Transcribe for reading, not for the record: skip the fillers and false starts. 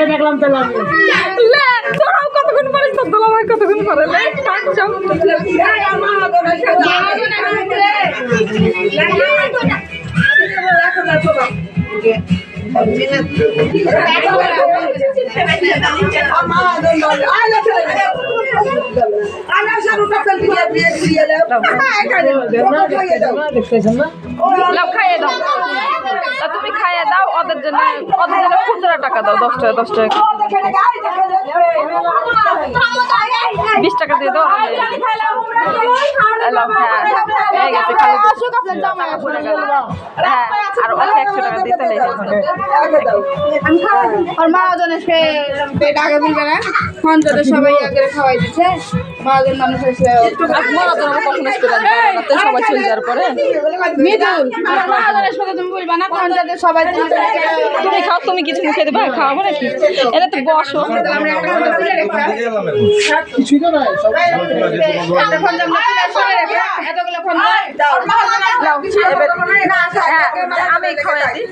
দেখলাম তোরাও কতক্ষণ পারিস তো দোলা ভাই কতক্ষণ পারে খাইয়ে দাও তুমি খাইয়ে দাও ওদের জন্য খুচরা টাকা দাও 10 টাকা 10 টাকা 20 টাকা দিয়ে দাও হ্যাঁ আর 100 টাকা দিতে আর মহাজনের পেট আগে বলবে না পঞ্চায়েতের সবাই আগে খাওয়াই দিচ্ছে মহাজন মানুষ এসে সবাই চলে যাওয়ার পরে মৃদুল মহাজনের সাথে তুমি বলবা না পঞ্চায়েতের সবাই তুমি খাও তুমি কিছু মুখে দেবে খাওয়াবো নাকি এটা তো বসো আমি খাওয়াই দিই